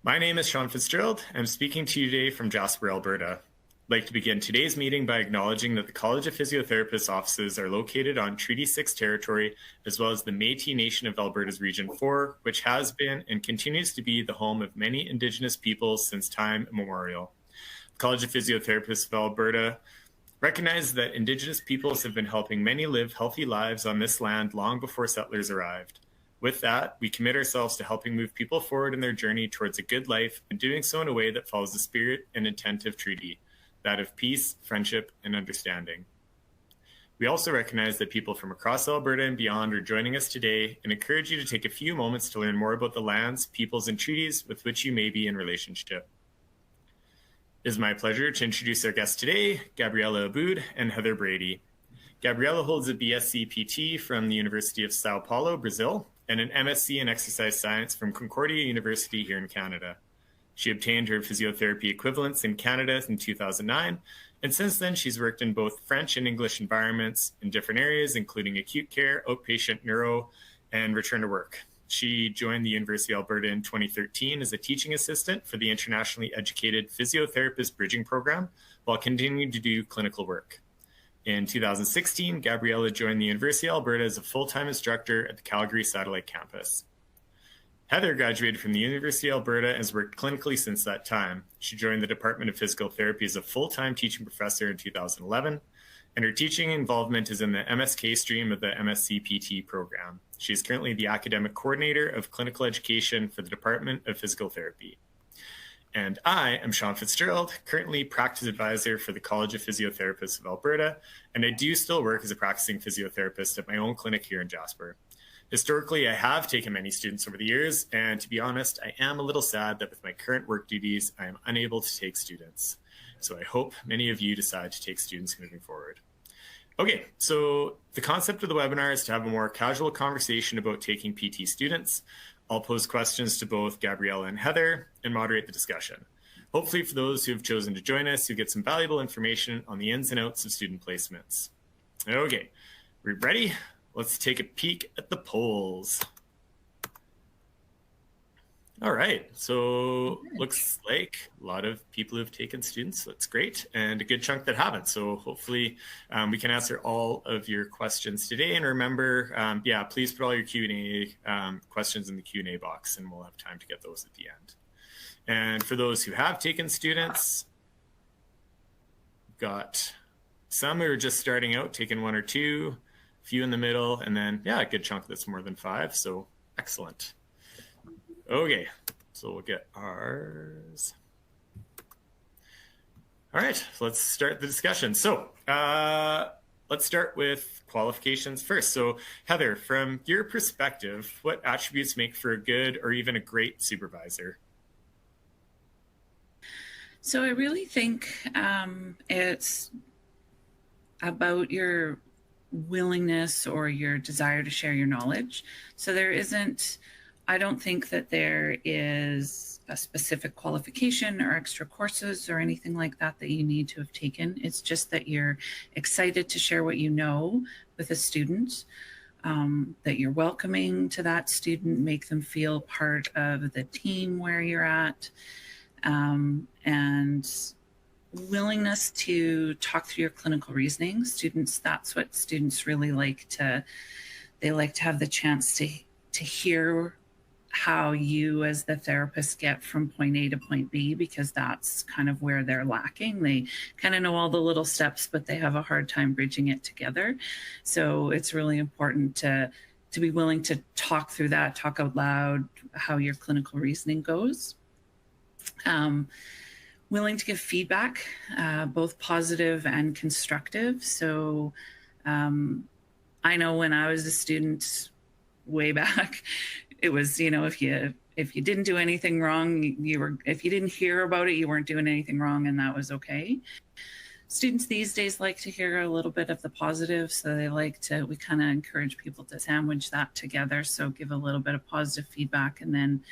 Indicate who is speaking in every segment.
Speaker 1: My name is Sean FitzGerald. I'm speaking to you today from Jasper, Alberta. I'd like to begin today's meeting by acknowledging that the College of Physiotherapists offices are located on Treaty 6 territory, as well as the Métis Nation of Alberta's Region 4, which has been and continues to be the home of many Indigenous peoples since time immemorial. The College of Physiotherapists of Alberta recognizes that Indigenous peoples have been helping many live healthy lives on this land long before settlers arrived. With that, we commit ourselves to helping move people forward in their journey towards a good life and doing so in a way that follows the spirit and intent of treaty, that of peace, friendship, and understanding. We also recognize that people from across Alberta and beyond are joining us today and encourage you to take a few moments to learn more about the lands, peoples, and treaties with which you may be in relationship. It is my pleasure to introduce our guests today, Gabriela Abbud and Heather Bredy. Gabriela holds a BSc PT from the University of Sao Paulo, Brazil, and an MSc in Exercise Science from Concordia University here in Canada. She obtained her physiotherapy equivalence in Canada in 2009, and since then she's worked in both French and English environments in different areas, including acute care, outpatient neuro, and return to work. She joined the University of Alberta in 2013 as a teaching assistant for the internationally educated physiotherapist bridging program while continuing to do clinical work. In 2016, Gabriela joined the University of Alberta as a full-time instructor at the Calgary Satellite campus. Heather graduated from the University of Alberta and has worked clinically since that time. She joined the Department of Physical Therapy as a full-time teaching professor in 2011, and her teaching involvement is in the MSK stream of the MSc PT program. She is currently the academic coordinator of clinical education for the Department of Physical Therapy. And I am Sean FitzGerald, currently practice advisor for the College of Physiotherapists of Alberta, and I do still work as a practicing physiotherapist at my own clinic here in Jasper. Historically, I have taken many students over the years, and to be honest, I am a little sad that with my current work duties, I am unable to take students. So I hope many of you decide to take students moving forward. Okay, so the concept of the webinar is to have a more casual conversation about taking PT students. I'll pose questions to both Gabriela and Heather and moderate the discussion. Hopefully for those who have chosen to join us, you'll get some valuable information on the ins and outs of student placements. Okay, we ready? Let's take a peek at the polls. All right, so looks like a lot of people who've taken students. That's great, and a good chunk that haven't. So hopefully we can answer all of your questions today. And remember, please put all your Q&A questions in the Q&A box, and we'll have time to get those at the end. And for those who have taken students, we've got some who are just starting out, taking one or two, a few in the middle, and then, a good chunk that's more than 5. So excellent. Okay, so we'll get ours. All right, so let's start the discussion. So let's start with qualifications first. So Heather, from your perspective, what attributes make for a good or even a great supervisor?
Speaker 2: So I really think it's about your willingness or your desire to share your knowledge. So I don't think that there is a specific qualification or extra courses or anything like that that you need to have taken. It's just that you're excited to share what you know with a student, that you're welcoming to that student, make them feel part of the team where you're at, and willingness to talk through your clinical reasoning. That's what students really like to have the chance to hear how you as the therapist get from point A to point B, because that's kind of where they're lacking. They kind of know all the little steps, but they have a hard time bridging it together. So it's really important to be willing to talk through that, talk out loud how your clinical reasoning goes. Willing to give feedback, both positive and constructive. So I know when I was a student way back, it was, if you didn't do anything wrong, if you didn't hear about it, you weren't doing anything wrong, and that was okay. Students these days like to hear a little bit of the positive, so we kind of encourage people to sandwich that together. So give a little bit of positive feedback and then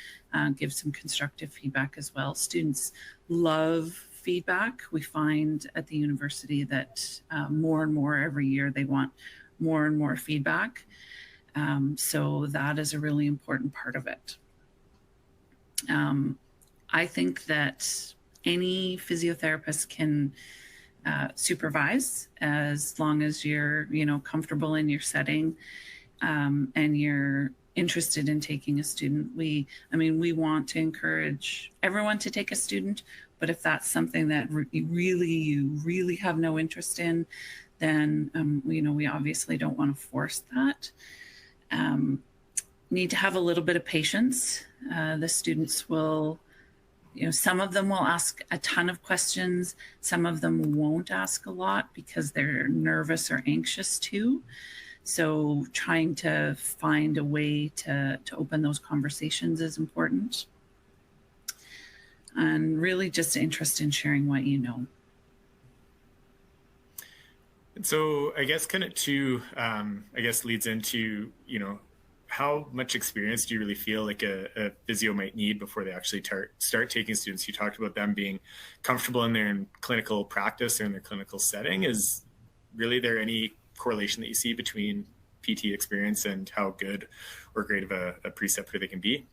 Speaker 2: give some constructive feedback as well. Students love feedback. We find at the university that more and more every year they want more and more feedback. So that is a really important part of it. I think that any physiotherapist can supervise as long as you're, comfortable in your setting, and you're interested in taking a student. We want to encourage everyone to take a student, but if that's something that you really have no interest in, then we obviously don't want to force that. Need to have a little bit of patience. The students will, some of them will ask a ton of questions. Some of them won't ask a lot because they're nervous or anxious too. So trying to find a way to open those conversations is important. And really just interest in sharing what you know.
Speaker 1: So I guess kind of leads into, how much experience do you really feel like a physio might need before they actually start taking students? You talked about them being comfortable in their clinical practice or in their clinical setting. Is really there any correlation that you see between PT experience and how good or great of a preceptor they can be?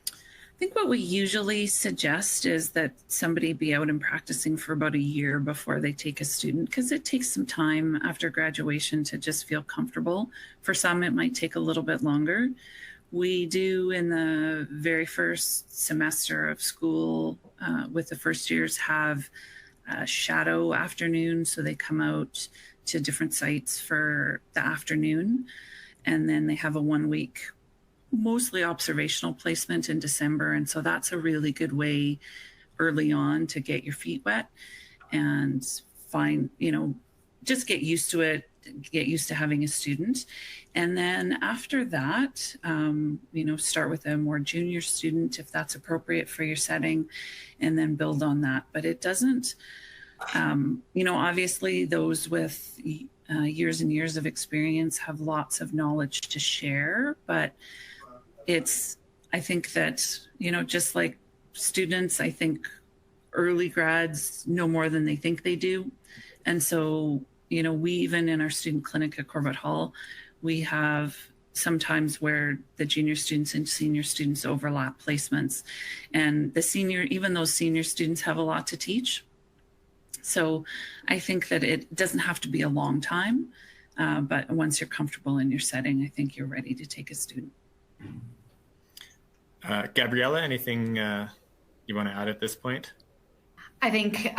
Speaker 2: I think what we usually suggest is that somebody be out and practicing for about a year before they take a student, because it takes some time after graduation to just feel comfortable. For some, it might take a little bit longer. We do in the very first semester of school with the first years have a shadow afternoon. So they come out to different sites for the afternoon, and then they have a 1 week mostly observational placement in December. And so that's a really good way early on to get your feet wet and find, just get used to it, get used to having a student. And then after that, start with a more junior student if that's appropriate for your setting, and then build on that. But it doesn't, obviously those with years and years of experience have lots of knowledge to share, but I think that, just like students, I think early grads know more than they think they do. And so, we even in our student clinic at Corbett Hall, we have sometimes where the junior students and senior students overlap placements. And even those senior students have a lot to teach. So I think that it doesn't have to be a long time, but once you're comfortable in your setting, I think you're ready to take a student.
Speaker 1: Gabriela, anything you want to add at this point?
Speaker 3: I think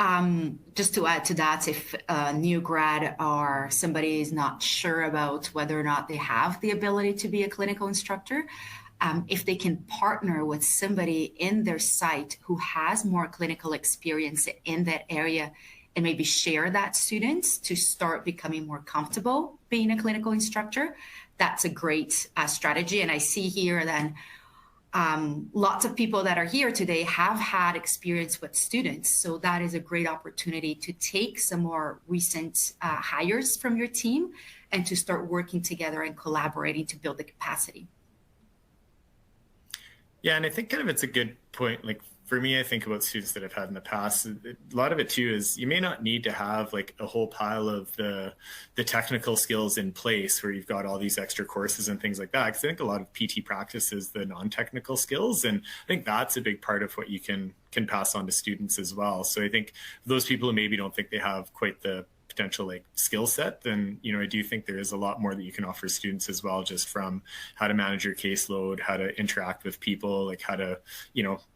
Speaker 3: just to add to that, if a new grad or somebody is not sure about whether or not they have the ability to be a clinical instructor, if they can partner with somebody in their site who has more clinical experience in that area and maybe share that students to start becoming more comfortable being a clinical instructor, that's a great strategy. And I see here then lots of people that are here today have had experience with students. So that is a great opportunity to take some more recent hires from your team and to start working together and collaborating to build the capacity.
Speaker 1: Yeah, and I think kind of it's a good point. Like for me, I think about students that I've had in the past. A lot of it too is you may not need to have like a whole pile of the technical skills in place where you've got all these extra courses and things like that. Because I think a lot of PT practice is the non-technical skills, and I think that's a big part of what you can pass on to students as well. So I think those people who maybe don't think they have quite the potential like skill set, then I do think there is a lot more that you can offer students as well, just from how to manage your caseload, how to interact with people, like how to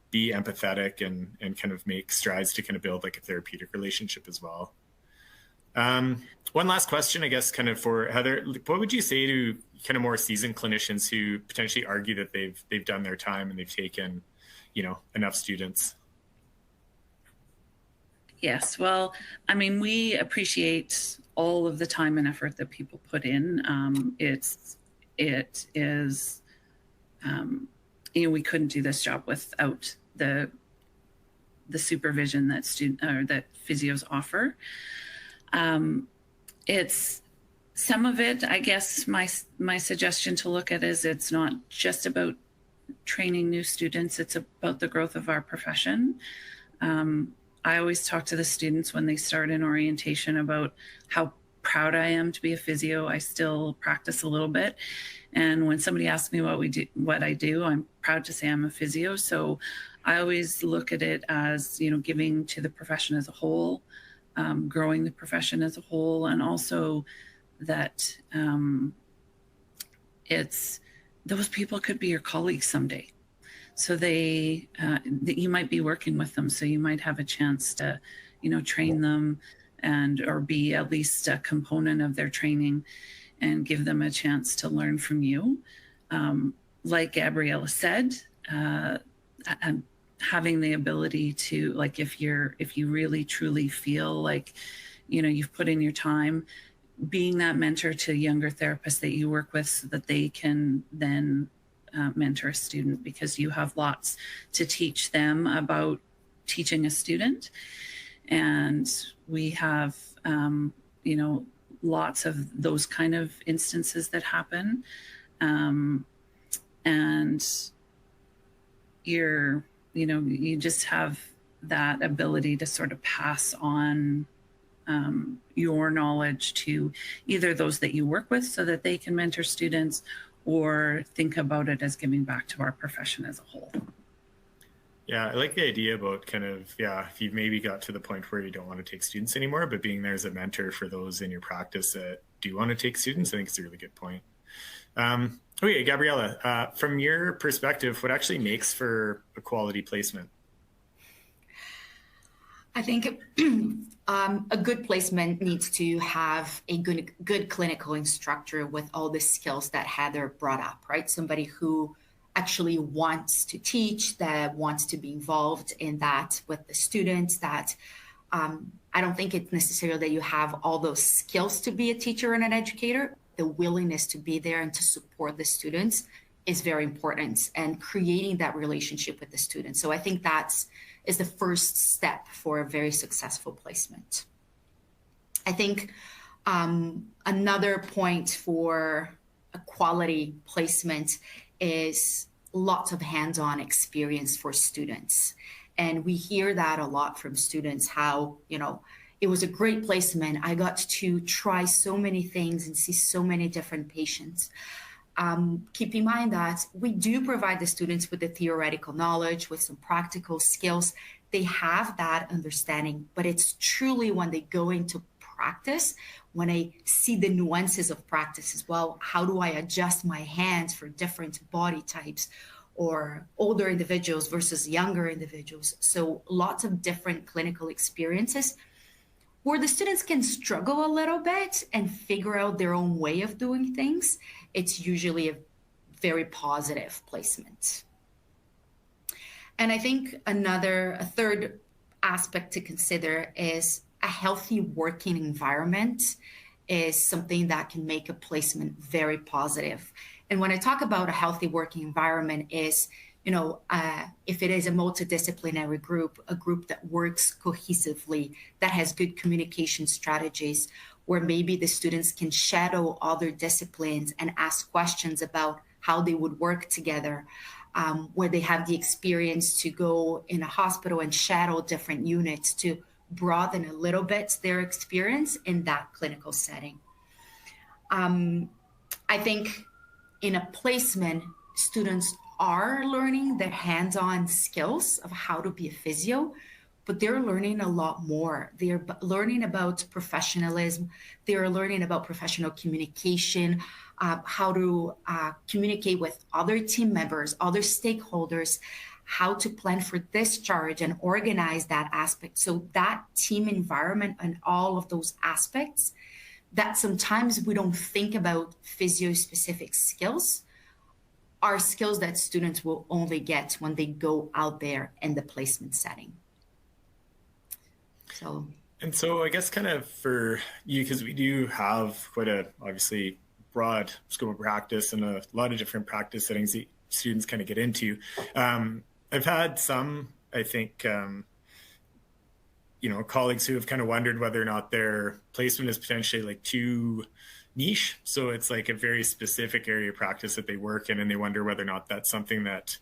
Speaker 1: be empathetic and kind of make strides to kind of build like a therapeutic relationship as well. One last question, I guess, kind of for Heather. What would you say to kind of more seasoned clinicians who potentially argue that they've done their time and they've taken enough students?
Speaker 2: Yes, well, I mean, we appreciate all of the time and effort that people put in. It is, we couldn't do this job without the supervision that that physios offer. It's some of it, I guess. My suggestion to look at is it's not just about training new students; it's about the growth of our profession. I always talk to the students when they start in orientation about how proud I am to be a physio. I still practice a little bit. And when somebody asks me what I do, I'm proud to say I'm a physio. So I always look at it as, giving to the profession as a whole, growing the profession as a whole, and also that it's those people could be your colleagues someday. So that you might be working with them. So you might have a chance to, train them or be at least a component of their training and give them a chance to learn from you. Like Gabriela said, having the ability to, like, if you really truly feel like, you've put in your time, being that mentor to younger therapists that you work with so that they can then mentor a student, because you have lots to teach them about teaching a student. And we have, lots of those kind of instances that happen. And you just have that ability to sort of pass on your knowledge to either those that you work with so that they can mentor students, or think about it as giving back to our profession as a whole.
Speaker 1: Yeah, I like the idea about kind of, if you've maybe got to the point where you don't want to take students anymore, but being there as a mentor for those in your practice that do want to take students, I think it's a really good point. Okay, Gabriela, from your perspective, what actually makes for a quality placement?
Speaker 3: I think a good placement needs to have a good clinical instructor with all the skills that Heather brought up, right? Somebody who actually wants to teach, that wants to be involved in that with the students, that I don't think it's necessarily that you have all those skills to be a teacher and an educator. The willingness to be there and to support the students is very important, and creating that relationship with the students. So I think is the first step for a very successful placement. I think another point for a quality placement is lots of hands-on experience for students. And we hear that a lot from students, how, it was a great placement. I got to try so many things and see so many different patients. Keep in mind that we do provide the students with the theoretical knowledge, with some practical skills. They have that understanding, but it's truly when they go into practice, when I see the nuances of practice as well. How do I adjust my hands for different body types, or older individuals versus younger individuals? So lots of different clinical experiences where the students can struggle a little bit and figure out their own way of doing things. It's usually a very positive placement. And I think a third aspect to consider is a healthy working environment is something that can make a placement very positive. And when I talk about a healthy working environment is, if it is a multidisciplinary group, a group that works cohesively, that has good communication strategies, where maybe the students can shadow other disciplines and ask questions about how they would work together, where they have the experience to go in a hospital and shadow different units to broaden a little bit their experience in that clinical setting. I think in a placement, students are learning the hands-on skills of how to be a physio, but they're learning a lot more. They're learning about professionalism. They're learning about professional communication, how to communicate with other team members, other stakeholders, how to plan for discharge and organize that aspect. So that team environment and all of those aspects that sometimes we don't think about physio-specific skills are skills that students will only get when they go out there in the placement setting. So
Speaker 1: I guess kind of for you, because we do have quite a obviously broad scope of practice and a lot of different practice settings that students kind of get into. I've had some, I think, colleagues who have kind of wondered whether or not their placement is potentially like too niche. So it's like a very specific area of practice that they work in, and they wonder whether or not that's something that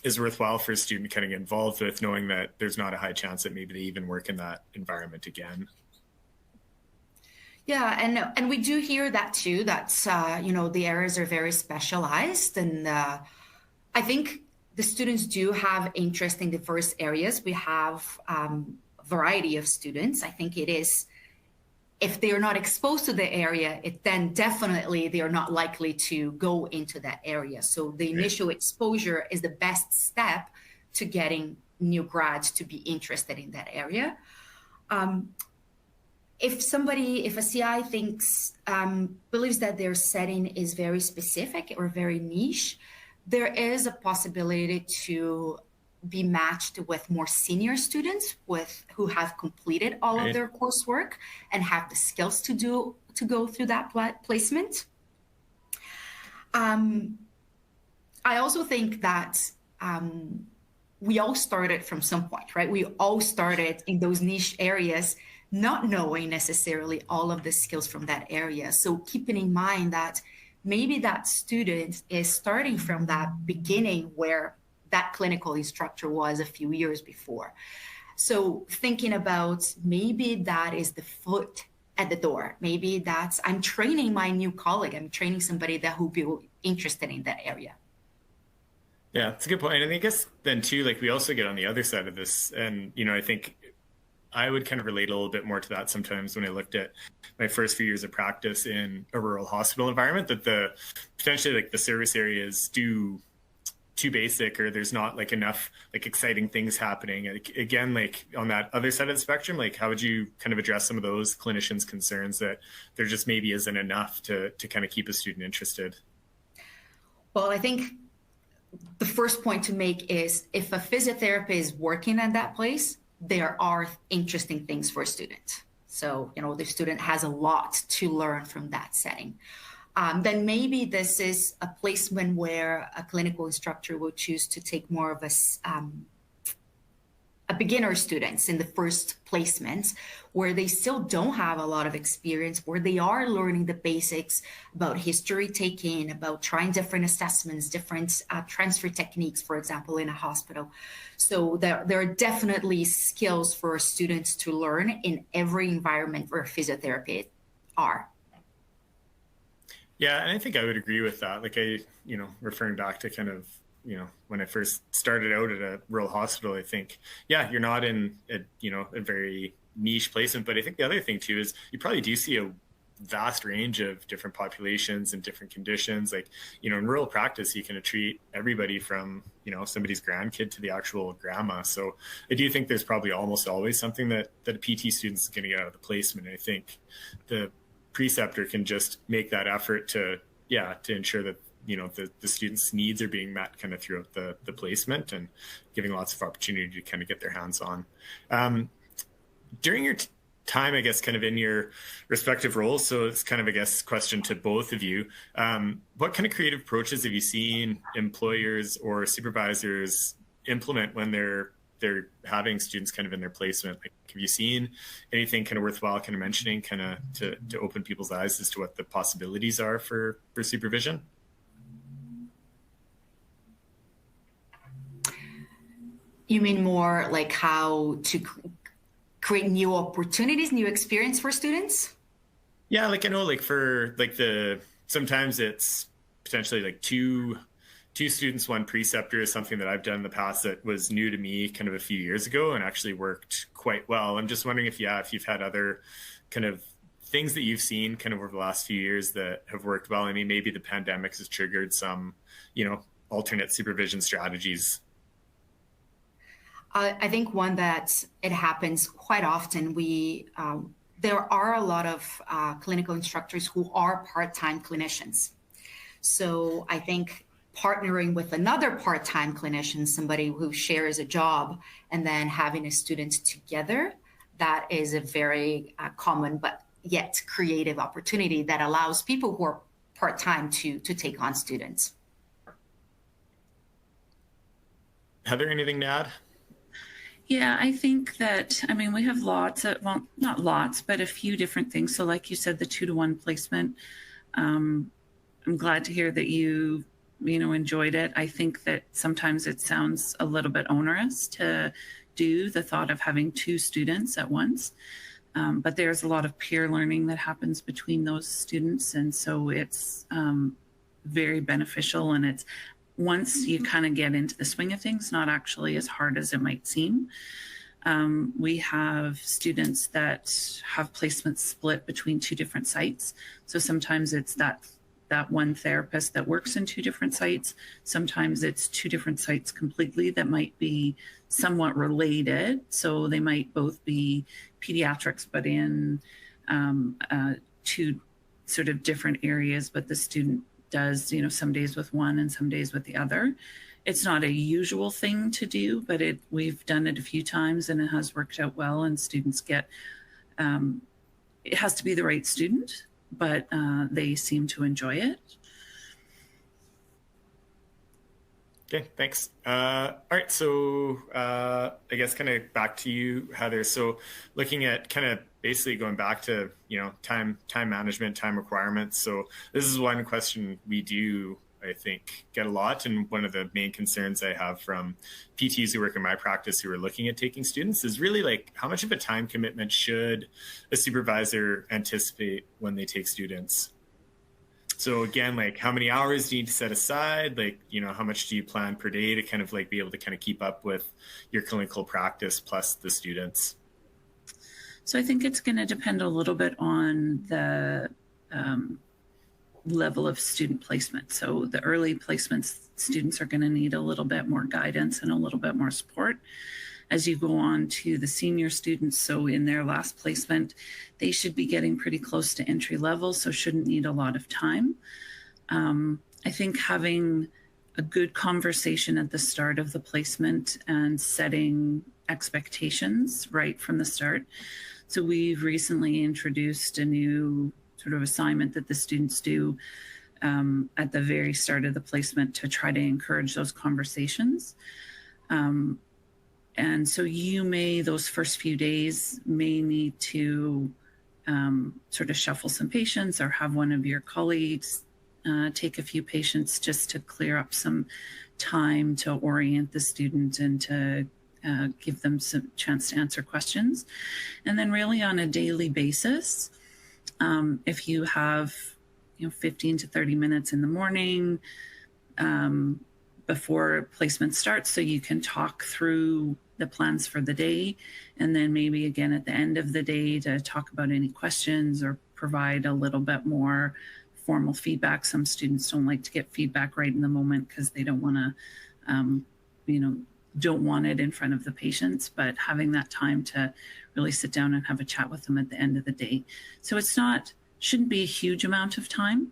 Speaker 1: is worthwhile for a student kind of get involved with, knowing that there's not a high chance that maybe they even work in that environment again.
Speaker 3: Yeah, and we do hear that too. That's the areas are very specialized, and I think the students do have interest in diverse areas. We have a variety of students. I think it is, if they are not exposed to the area, then definitely they are not likely to go into that area. So the initial exposure is the best step to getting new grads to be interested in that area. If a CI believes that their setting is very specific or very niche, there is a possibility to be matched with more senior students who have completed all of their coursework and have the skills to go through that placement. I also think that we all started from some point, right? We all started in those niche areas, not knowing necessarily all of the skills from that area. So keeping in mind that maybe that student is starting from that beginning where that clinical instructor was a few years before. So thinking about maybe that is the foot at the door. Maybe that's, I'm training my new colleague. I'm training somebody that will be interested in that area.
Speaker 1: Yeah, it's a good point. And I guess then too, like we also get on the other side of this. And, I think I would kind of relate a little bit more to that sometimes when I looked at my first few years of practice in a rural hospital environment, that potentially like the service areas too basic, or there's not like enough like exciting things happening. Again, like on that other side of the spectrum, like how would you kind of address some of those clinicians' concerns that there just maybe isn't enough to kind of keep a student interested?
Speaker 3: Well, I think the first point to make is if a physiotherapist is working at that place, there are interesting things for a student. So, the student has a lot to learn from that setting. Then maybe this is a placement where a clinical instructor will choose to take more of a beginner students in the first placements, where they still don't have a lot of experience, where they are learning the basics about history taking, about trying different assessments, different transfer techniques, for example, in a hospital. So there are definitely skills for students to learn in every environment where physiotherapy are.
Speaker 1: Yeah, and I think I would agree with that. Like referring back to kind of, when I first started out at a rural hospital, I think, yeah, you're not in a very niche placement. But I think the other thing too is you probably do see a vast range of different populations and different conditions. Like, in rural practice, you can treat everybody from, somebody's grandkid to the actual grandma. So I do think there's probably almost always something that a PT student is going to get out of the placement. And I think the preceptor can just make that effort to ensure that the students' needs are being met kind of throughout the placement, and giving lots of opportunity to kind of get their hands on. During your time, I guess, kind of in your respective roles, so it's kind of, I guess, question to both of you. What kind of creative approaches have you seen employers or supervisors implement when they're having students kind of in their placement? Like, have you seen anything kind of worthwhile kind of mentioning, kind of to open people's eyes as to what the possibilities are for supervision?
Speaker 3: You mean more like how to create new opportunities, new experience for students?
Speaker 1: Yeah, like I know, like for like sometimes it's potentially like two students, one preceptor is something that I've done in the past that was new to me kind of a few years ago and actually worked quite well. I'm just wondering if you've had other kind of things that you've seen kind of over the last few years that have worked well. I mean, maybe the pandemic has triggered some, alternate supervision strategies.
Speaker 3: I think one that it happens quite often. There are a lot of clinical instructors who are part-time clinicians. So I think partnering with another part-time clinician, somebody who shares a job, and then having a student together, that is a very common but yet creative opportunity that allows people who are part-time to take on students.
Speaker 1: Heather, anything to add?
Speaker 2: Yeah, I think that, we have not lots, but a few different things. So like you said, the 2-to-1 placement, I'm glad to hear that you enjoyed it. I think that sometimes it sounds a little bit onerous to do, the thought of having 2 students at once. But there's a lot of peer learning that happens between those students. And so it's very beneficial. And it's, once you kind of get into the swing of things, not actually as hard as it might seem. We have students that have placements split between 2 different sites. So sometimes it's that one therapist that works in 2 different sites. Sometimes it's 2 different sites completely that might be somewhat related. So they might both be pediatrics, but in 2 sort of different areas, but the student does, some days with one and some days with the other. It's not a usual thing to do, but we've done it a few times and it has worked out well, and students get, it has to be the right student, but they seem to enjoy it.
Speaker 1: Okay, thanks. All right, so I guess kind of back to you, Heather. So looking at kind of basically going back to, time management, time requirements. So this is one question we do, I think, get a lot. And one of the main concerns I have from PTs who work in my practice who are looking at taking students is really like, how much of a time commitment should a supervisor anticipate when they take students? So again, like how many hours do you need to set aside? Like, how much do you plan per day to kind of like be able to kind of keep up with your clinical practice plus the students?
Speaker 2: So I think it's going to depend a little bit on the level of student placement. So the early placements, students are going to need a little bit more guidance and a little bit more support. As you go on to the senior students, so in their last placement, they should be getting pretty close to entry level, so shouldn't need a lot of time. I think having a good conversation at the start of the placement and setting expectations right from the start. So we've recently introduced a new sort of assignment that the students do at the very start of the placement to try to encourage those conversations. And so those first few days may need to sort of shuffle some patients or have one of your colleagues take a few patients just to clear up some time to orient the student and to give them some chance to answer questions. And then really on a daily basis, if you have 15 to 30 minutes in the morning before placement starts, so you can talk through the plans for the day, and then maybe again at the end of the day to talk about any questions or provide a little bit more formal feedback. Some students don't like to get feedback right in the moment because they don't want to, don't want it in front of the patients, but having that time to really sit down and have a chat with them at the end of the day. So shouldn't be a huge amount of time,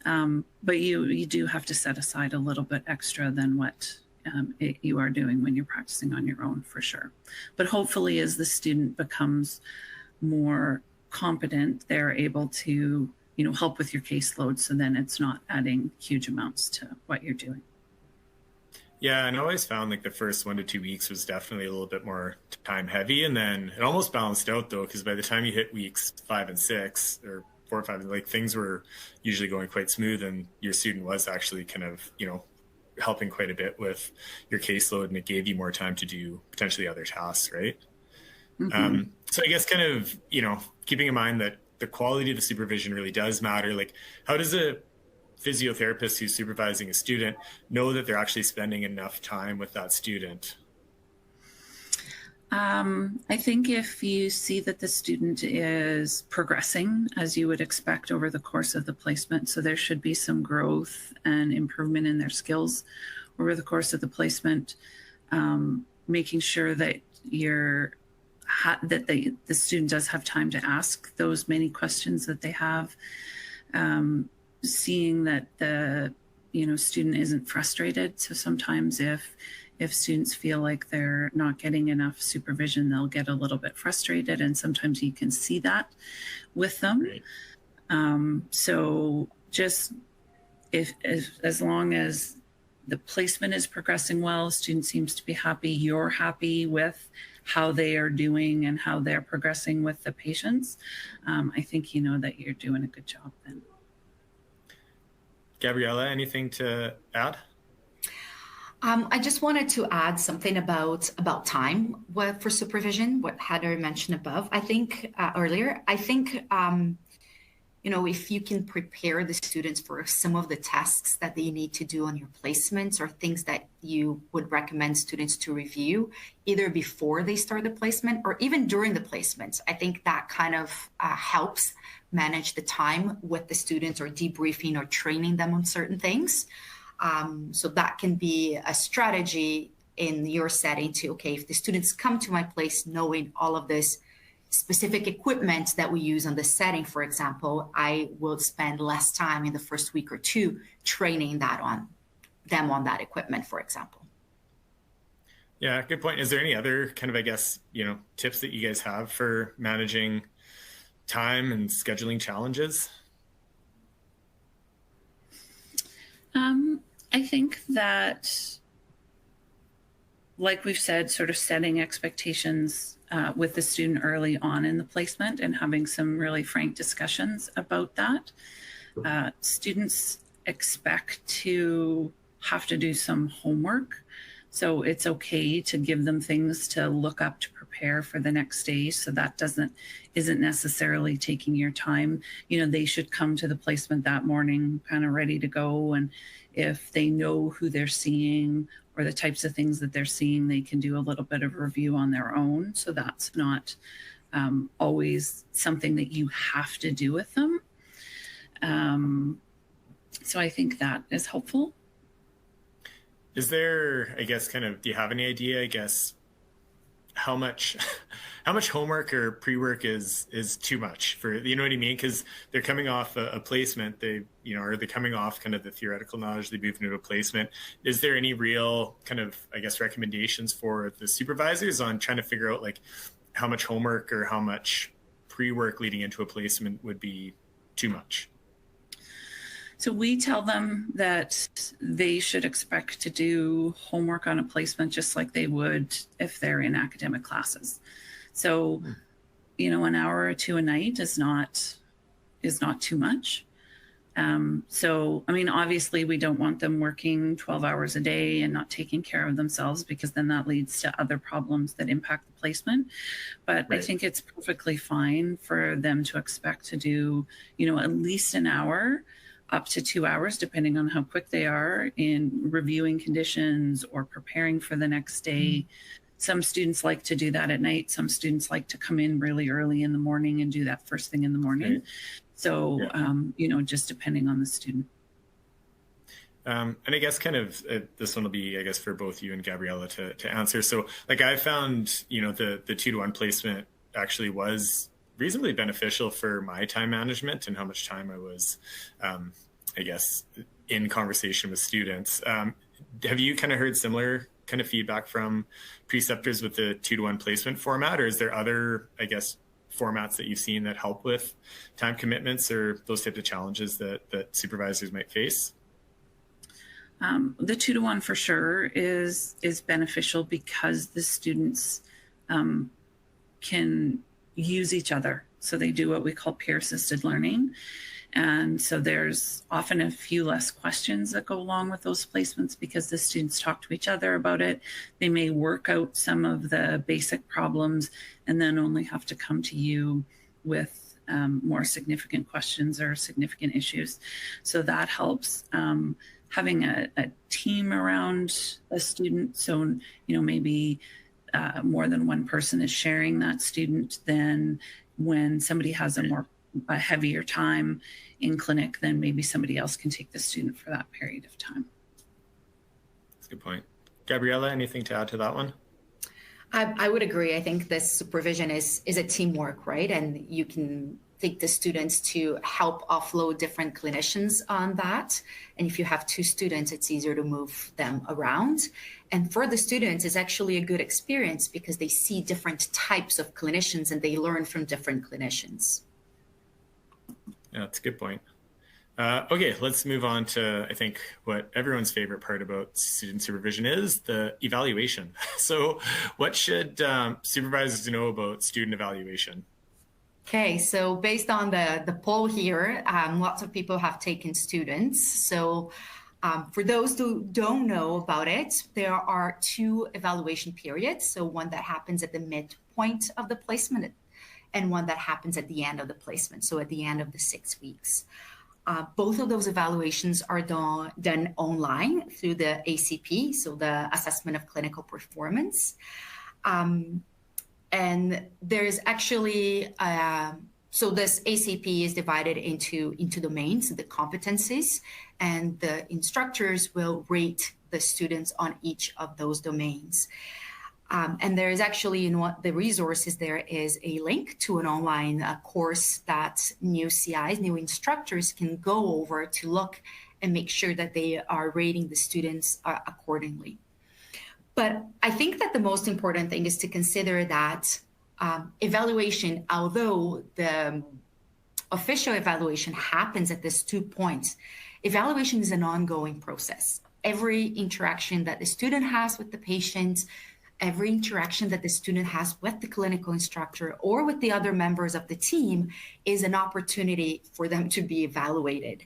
Speaker 2: but you do have to set aside a little bit extra than what you are doing when you're practicing on your own, for sure. But hopefully as the student becomes more competent, they're able to, help with your caseload, so then it's not adding huge amounts to what you're doing.
Speaker 1: Yeah, and I always found like the first 1 to 2 weeks was definitely a little bit more time heavy, and then it almost balanced out though, because by the time you hit weeks 5 and 6 or 4 or 5, like things were usually going quite smooth, and your student was actually kind of, helping quite a bit with your caseload, and it gave you more time to do potentially other tasks, right? Mm-hmm. So I guess kind of, keeping in mind that the quality of the supervision really does matter. Like, how does a physiotherapist who's supervising a student know that they're actually spending enough time with that student?
Speaker 2: I think if you see that the student is progressing as you would expect over the course of the placement, so there should be some growth and improvement in their skills over the course of the placement, making sure that the student does have time to ask those many questions that they have, seeing that the student isn't frustrated. So sometimes if students feel like they're not getting enough supervision, they'll get a little bit frustrated, and sometimes you can see that with them. Right. So just if as long as the placement is progressing well, student seems to be happy, you're happy with how they are doing and how they're progressing with the patients, I think that you're doing a good job then.
Speaker 1: Gabriela, anything to add?
Speaker 3: I just wanted to add something about time for supervision, what Heather mentioned above. I think earlier. I think if you can prepare the students for some of the tasks that they need to do on your placements or things that you would recommend students to review, either before they start the placement or even during the placements, I think that kind of helps manage the time with the students or debriefing or training them on certain things. So that can be a strategy in your setting to, okay, if the students come to my place knowing all of this specific equipment that we use on the setting, for example, I will spend less time in the first week or two training on that equipment, for example.
Speaker 1: Yeah, good point. Is there any other kind of, I guess, tips that you guys have for managing time and scheduling challenges?
Speaker 2: I think that, like we've said, sort of setting expectations with the student early on in the placement and having some really frank discussions about that. Students expect to have to do some homework. So it's okay to give them things to look up to prepare for the next day. So that isn't necessarily taking your time. They should come to the placement that morning kind of ready to go. And if they know who they're seeing or the types of things that they're seeing, they can do a little bit of review on their own. So that's not always something that you have to do with them. So I think that is helpful.
Speaker 1: Is there, I guess, do you have any idea, I guess, how much homework or pre-work is too much for, what I mean? Because they're coming off a placement, they're coming off kind of the theoretical knowledge, they move into a placement. Is there any real kind of, I guess, recommendations for the supervisors on trying to figure out like how much homework or how much pre-work leading into a placement would be too much?
Speaker 2: So we tell them that they should expect to do homework on a placement just like they would if they're in academic classes. So, an hour or two a night is not too much. So, obviously we don't want them working 12 hours a day and not taking care of themselves, because then that leads to other problems that impact the placement. But right. I think it's perfectly fine for them to expect to do, at least an hour up to 2 hours, depending on how quick they are in reviewing conditions or preparing for the next day. Some students like to do that at night. Some students like to come in really early in the morning and do that first thing in the morning. Right. So, yeah. Just depending on the student.
Speaker 1: And I guess this one will be, I guess, for both you and Gabriela to answer. So like I found, the 2-to-1 placement actually was reasonably beneficial for my time management and how much time I was, I guess, in conversation with students. Have you kind of heard similar kind of feedback from preceptors with the 2-to-1 placement format, or is there other, I guess, formats that you've seen that help with time commitments or those types of challenges that supervisors might face?
Speaker 2: The 2-to-1 for sure is beneficial because the students can use each other. So they do what we call peer-assisted learning. And so there's often a few less questions that go along with those placements because the students talk to each other about it. They may work out some of the basic problems and then only have to come to you with more significant questions or significant issues. So that helps. Having a team around a student. So, maybe more than one person is sharing that student, then when somebody has a heavier time in clinic, then maybe somebody else can take the student for that period of time.
Speaker 1: That's a good point. Gabriela, anything to add to that one?
Speaker 3: I would agree. I think this supervision is a teamwork, right? And you can take the students to help offload different clinicians on that. And if you have 2 students, it's easier to move them around. And for the students, it's actually a good experience because they see different types of clinicians and they learn from different clinicians.
Speaker 1: Yeah, that's a good point. Okay, let's move on to, I think, what everyone's favorite part about student supervision is the evaluation. So what should supervisors know about student evaluation?
Speaker 3: Okay, so based on the poll here, lots of people have taken students. So For those who don't know about it, there are 2 evaluation periods. So one that happens at the midpoint of the placement and one that happens at the end of the placement, so at the end of the 6 weeks. Both of those evaluations are done online through the ACP, so the Assessment of Clinical Performance. And there's actually, so this ACP is divided into domains, the competencies, and the instructors will rate the students on each of those domains. And there is actually, in the resources, there is a link to an online course that new CIs, new instructors can go over to look and make sure that they are rating the students accordingly. But I think that the most important thing is to consider that evaluation, although the official evaluation happens at these 2 points, evaluation is an ongoing process. Every interaction that the student has with the patient, every interaction that the student has with the clinical instructor or with the other members of the team is an opportunity for them to be evaluated.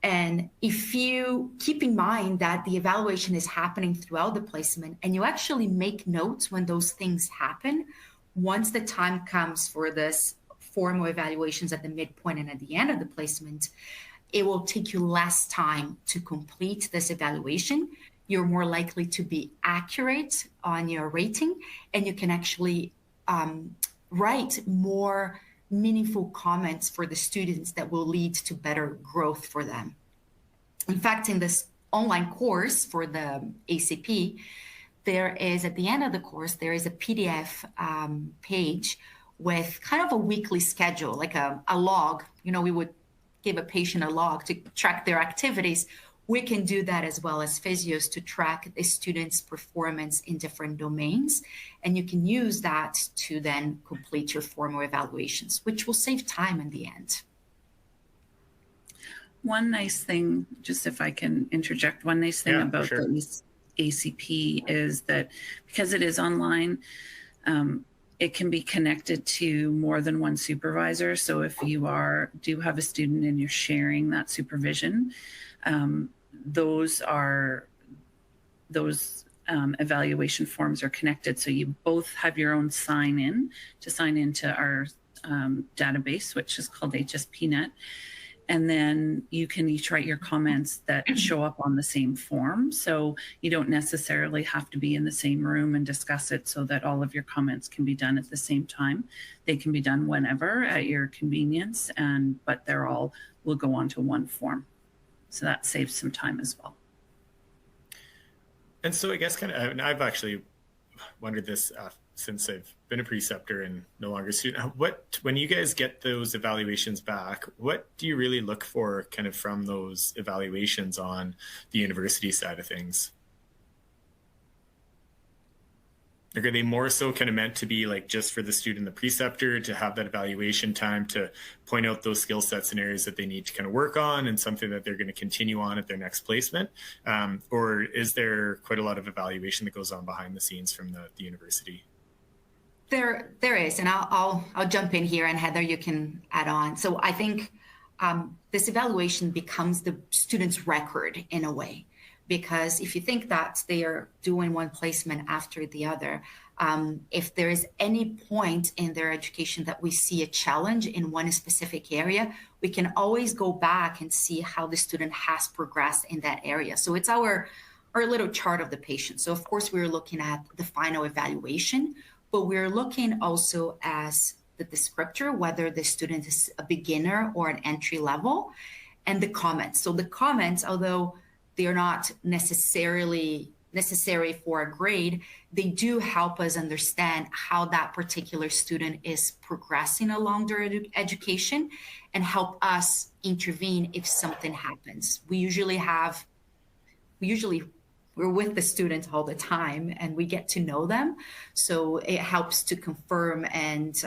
Speaker 3: And if you keep in mind that the evaluation is happening throughout the placement and you actually make notes when those things happen, once the time comes for this formal evaluations at the midpoint and at the end of the placement, it will take you less time to complete this evaluation. You're more likely to be accurate on your rating, and you can actually write more meaningful comments for the students that will lead to better growth for them. In fact, in this online course for the ACP, there is, at the end of the course, there is a PDF page with kind of a weekly schedule, like a log. You know, we would give a patient a log to track their activities. We can do that as well as physios to track the student's performance in different domains. And you can use that to then complete your formal evaluations, which will save time in the end.
Speaker 2: One nice thing, just if I can interject, one nice thing about the ACP is that because it is online, it can be connected to more than one supervisor. So if you do have a student and you're sharing that supervision, those evaluation forms are connected. So you both have your own sign into our database, which is called HSPNet. And then you can each write your comments that show up on the same form. So you don't necessarily have to be in the same room and discuss it so that all of your comments can be done at the same time. They can be done whenever at your convenience, but they're all will go onto one form. So that saves some time as well.
Speaker 1: And so I guess and I've actually wondered this since I've been a preceptor and no longer a student. When you guys get those evaluations back, what do you really look for kind of from those evaluations on the university side of things? Like, are they more so kind of meant to be like just for the student, the preceptor, to have that evaluation time to point out those skill sets and areas that they need to kind of work on and something that they're going to continue on at their next placement? Or is there quite a lot of evaluation that goes on behind the scenes from the university?
Speaker 3: There is, and I'll jump in here, and Heather, you can add on. So I think this evaluation becomes the student's record in a way. Because if you think that they are doing one placement after the other, if there is any point in their education that we see a challenge in one specific area, we can always go back and see how the student has progressed in that area. So it's our little chart of the patient. So of course, we're looking at the final evaluation, but we're looking also as the descriptor, whether the student is a beginner or an entry level, and the comments. So the comments, although they are not necessarily necessary for a grade, they do help us understand how that particular student is progressing along their education and help us intervene if something happens. We're with the students all the time and we get to know them. So it helps to confirm and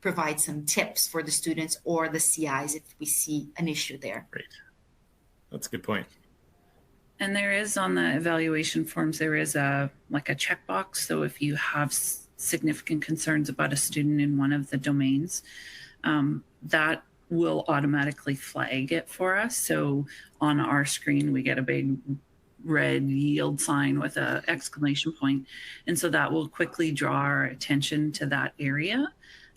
Speaker 3: provide some tips for the students or the CIs if we see an issue there.
Speaker 1: Great. That's a good point.
Speaker 2: And there is, on the evaluation forms, there is a checkbox. So if you have significant concerns about a student in one of the domains, that will automatically flag it for us. So on our screen, we get a big red yield sign with an exclamation point. And so that will quickly draw our attention to that area,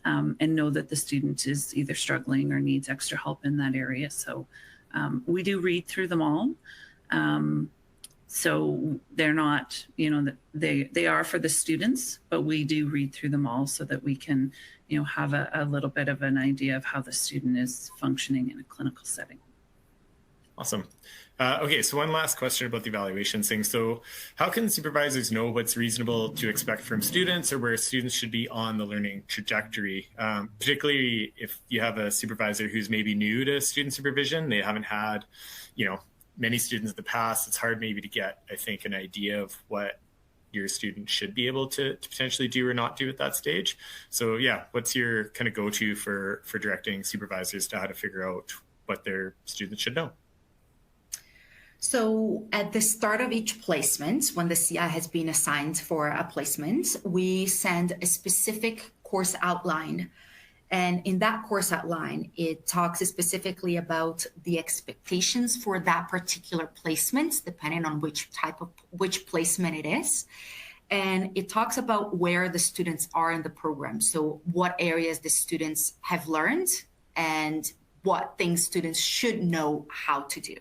Speaker 2: and know that the student is either struggling or needs extra help in that area. So we do read through them all. So they're not, they are for the students, but we do read through them all so that we can, have a little bit of an idea of how the student is functioning in a clinical setting.
Speaker 1: Awesome. Okay, so one last question about the evaluation thing. So how can supervisors know what's reasonable to expect from students or where students should be on the learning trajectory? Particularly if you have a supervisor who's maybe new to student supervision, they haven't had, many students in the past, it's hard maybe to get, I think, an idea of what your student should be able to potentially do or not do at that stage. So yeah, what's your kind of go-to for directing supervisors to how to figure out what their students should know?
Speaker 3: So at the start of each placement, when the CI has been assigned for a placement, we send a specific course outline. And in that course outline, it talks specifically about the expectations for that particular placement, depending on which placement it is. And it talks about where the students are in the program. So what areas the students have learned and what things students should know how to do.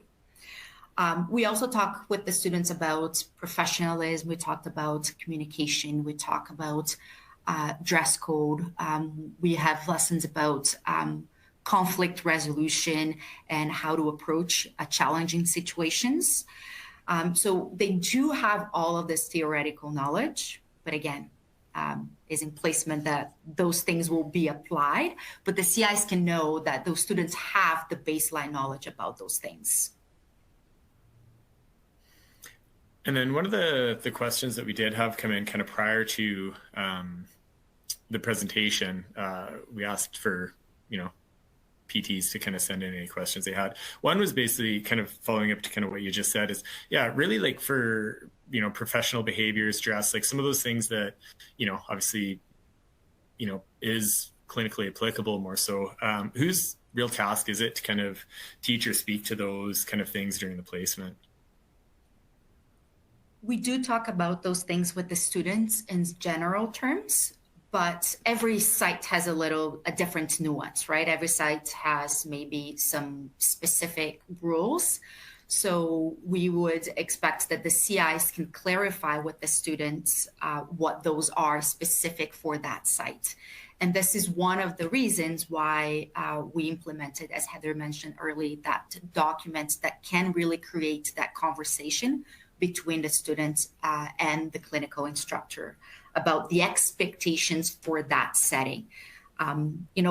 Speaker 3: We also talk with the students about professionalism. We talked about communication. We talk about dress code. We have lessons about conflict resolution and how to approach challenging situations. So they do have all of this theoretical knowledge, but again, is in placement that those things will be applied, but the CIs can know that those students have the baseline knowledge about those things.
Speaker 1: And then one of the questions that we did have come in kind of prior to the presentation, we asked for, PTs to kind of send in any questions they had. One was basically kind of following up to kind of what you just said is, really like for, professional behaviors, dress, like some of those things that, obviously, is clinically applicable more so. Whose real task is it to kind of teach or speak to those kind of things during the placement?
Speaker 3: We do talk about those things with the students in general terms, but every site has a different nuance, right? Every site has maybe some specific rules. So we would expect that the CIs can clarify with the students what those are specific for that site. And this is one of the reasons why we implemented, as Heather mentioned earlier, that document that can really create that conversation between the students and the clinical instructor about the expectations for that setting.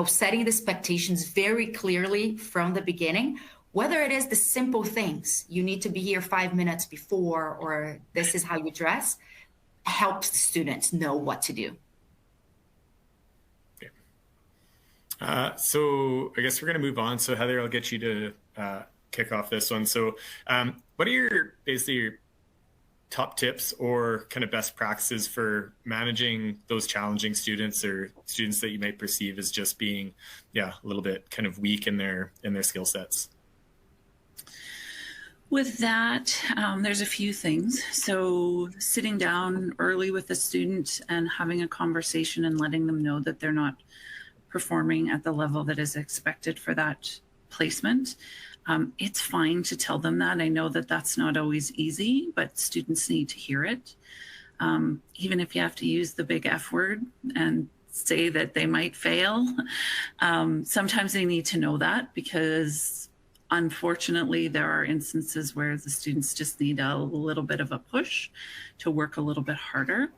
Speaker 3: Setting the expectations very clearly from the beginning, whether it is the simple things, you need to be here 5 minutes before, or this is how you dress, helps the students know what to do.
Speaker 1: Okay. So I guess we're going to move on. So Heather, I'll get you to kick off this one. So what are your top tips or kind of best practices for managing those challenging students or students that you might perceive as just being, a little bit kind of weak in their skill sets?
Speaker 2: With that, there's a few things. So sitting down early with the student and having a conversation and letting them know that they're not performing at the level that is expected for that placement. It's fine to tell them that. I know that that's not always easy, but students need to hear it. Even if you have to use the big F word and say that they might fail, sometimes they need to know that, because unfortunately there are instances where the students just need a little bit of a push to work a little bit harder.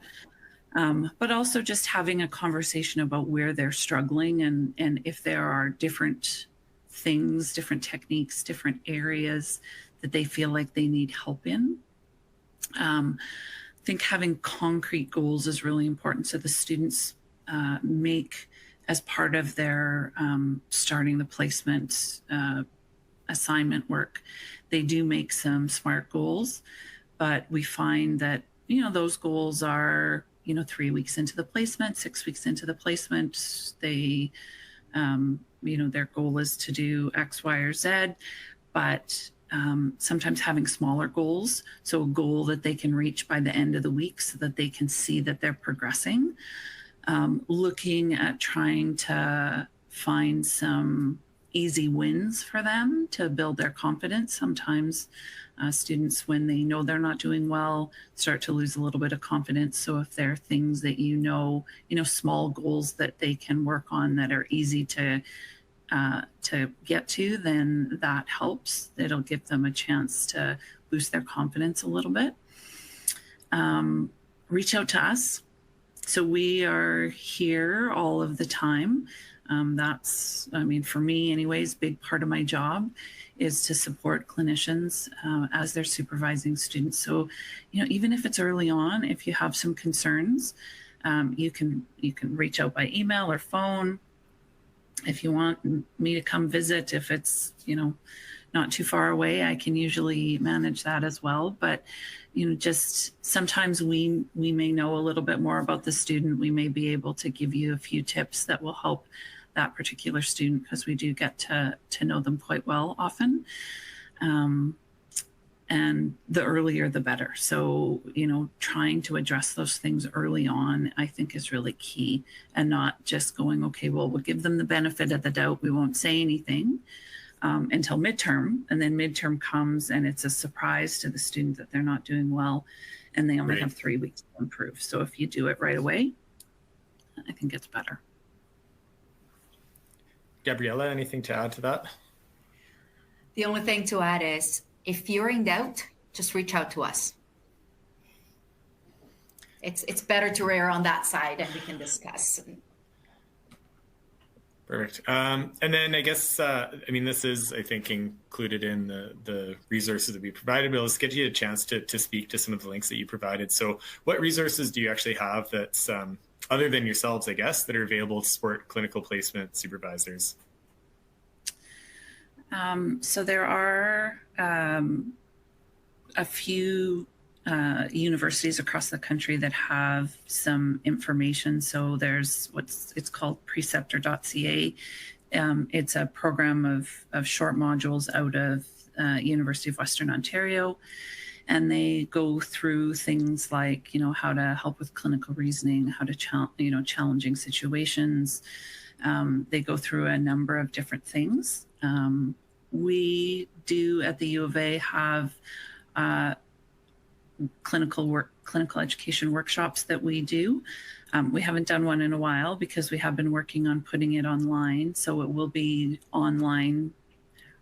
Speaker 2: But also just having a conversation about where they're struggling and if there are different things, different techniques, different areas that they feel like they need help in. I think having concrete goals is really important. So the students make, as part of their starting the placement assignment work, they do make some SMART goals, but we find that, those goals are, 3 weeks into the placement, 6 weeks into the placement, they their goal is to do X, Y, or Z, but sometimes having smaller goals, so a goal that they can reach by the end of the week so that they can see that they're progressing. Looking at trying to find some easy wins for them to build their confidence. Sometimes students, when they know they're not doing well, start to lose a little bit of confidence. So if there are things that small goals that they can work on that are easy to get to, then that helps. It'll give them a chance to boost their confidence a little bit. Reach out to us. So we are here all of the time. That's, for me anyways, big part of my job is to support clinicians as they're supervising students. So, even if it's early on, if you have some concerns, you can reach out by email or phone. If you want me to come visit, if it's, not too far away, I can usually manage that as well. But, just sometimes we may know a little bit more about the student. We may be able to give you a few tips that will help that particular student, because we do get to know them quite well often. And the earlier, the better. So, trying to address those things early on, I think is really key, and not just going, okay, well, we'll give them the benefit of the doubt. We won't say anything until midterm. And then midterm comes and it's a surprise to the student that they're not doing well. And they only have 3 weeks to improve. So if you do it right away, I think it's better.
Speaker 1: Gabriela, anything to add to that?
Speaker 3: The only thing to add is, if you're in doubt, just reach out to us. It's better to err on that side, and we can discuss.
Speaker 1: Perfect. And then I guess, this is, I think, included in the resources that we provided, but let's get you a chance to speak to some of the links that you provided. So what resources do you actually have that's, other than yourselves, I guess, that are available to support clinical placement supervisors?
Speaker 2: So there are a few universities across the country that have some information. So there's it's called preceptor.ca. It's a program of short modules out of University of Western Ontario. And they go through things like, how to help with clinical reasoning, how to challenging situations. They go through a number of different things. We do at the U of A have clinical education workshops that we do. We haven't done one in a while because we have been working on putting it online. So it will be online,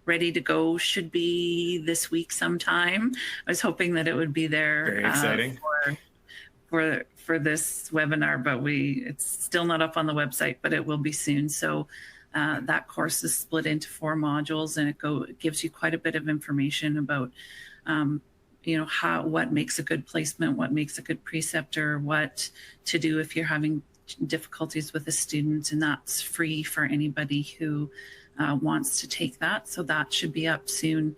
Speaker 2: ready to go, should be this week sometime. I was hoping that it would be there.
Speaker 1: Very exciting.
Speaker 2: For this webinar, but it's still not up on the website, but it will be soon. So that course is split into 4 modules, and it gives you quite a bit of information about what makes a good placement, what makes a good preceptor, what to do if you're having difficulties with a student, and that's free for anybody who wants to take that. So that should be up soon,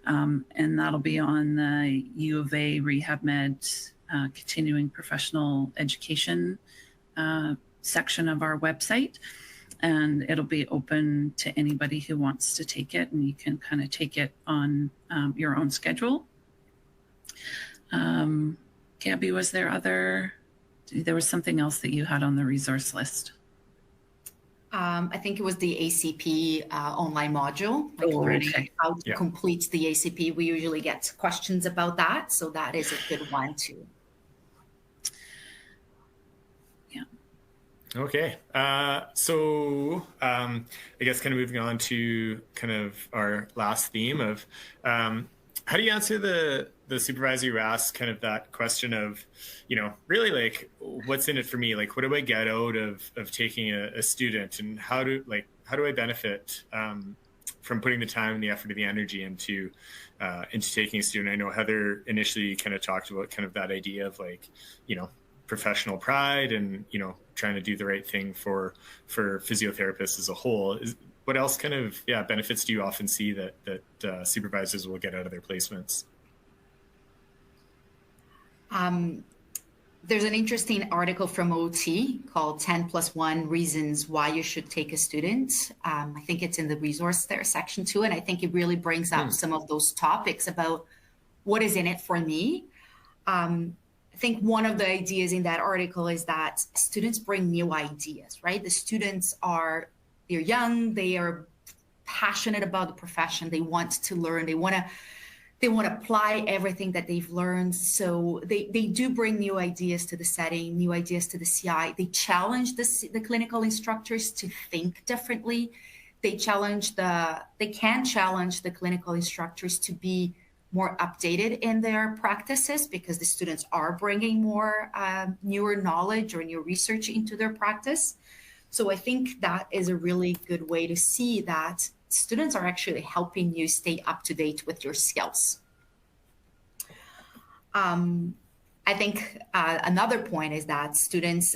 Speaker 2: and that'll be on the U of A Rehab Med continuing professional education section of our website. And it'll be open to anybody who wants to take it, and you can kind of take it on your own schedule. Gabby, there was something else that you had on the resource list?
Speaker 3: I think it was the ACP online module, learning how to complete the ACP. We usually get questions about that, so that is a good one too.
Speaker 1: Okay. So I guess kind of moving on to kind of our last theme of how do you answer the supervisor who asks kind of that question of, really like, what's in it for me? Like, what do I get out of taking a student, and how do I benefit from putting the time and the effort and the energy into taking a student? I know Heather initially kind of talked about kind of that idea of like, professional pride and, trying to do the right thing for physiotherapists as a whole. What else kind of benefits do you often see that supervisors will get out of their placements?
Speaker 3: There's an interesting article from OT called 10 plus 1 reasons why you should take a student. I think it's in the resource there section too. And I think it really brings up some of those topics about what is in it for me. I think one of the ideas in that article is that students bring new ideas, right? The students they're young, they are passionate about the profession. They want to learn, they want to apply everything that they've learned. So they do bring new ideas to the setting, new ideas to the CI. They challenge the clinical instructors to think differently. They can challenge the clinical instructors to be more updated in their practices because the students are bringing more newer knowledge or new research into their practice. So I think that is a really good way to see that students are actually helping you stay up to date with your skills. I think another point is that students